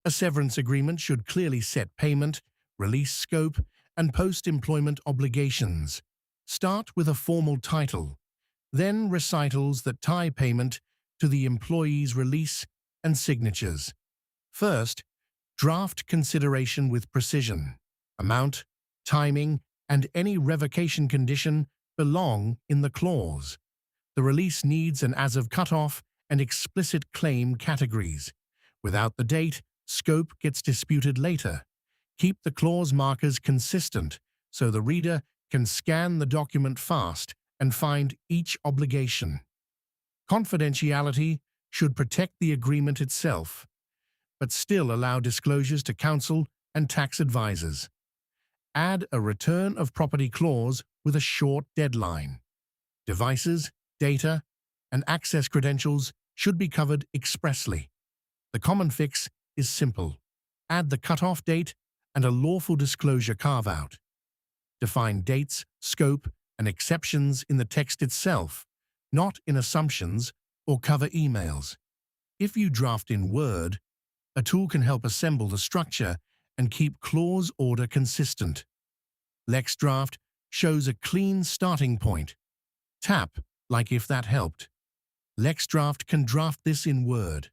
A severance agreement should clearly set payment, release scope, and post-employment obligations. Start with a formal title, then recitals that tie payment to the employee's release and signatures. First, draft consideration with precision. Amount, timing, and any revocation condition belong in the clause. The release needs an as-of cutoff and explicit claim categories. Without the date, scope gets disputed later. Keep the clause markers consistent so the reader can scan the document fast and find each obligation. Confidentiality should protect the agreement itself, but still allow disclosures to counsel and tax advisors. Add a return of property clause with a short deadline. Devices, data, and access credentials should be covered expressly. The common fix is simple. Add the cutoff date and a lawful disclosure carve-out. Define dates, scope, and exceptions in the text itself, not in assumptions or cover emails. If you draft in Word, a tool can help assemble the structure and keep clause order consistent. LexDraft shows a clean starting point. Tap, like if that helped. LexDraft can draft this in Word.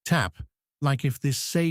Tap, like if this saved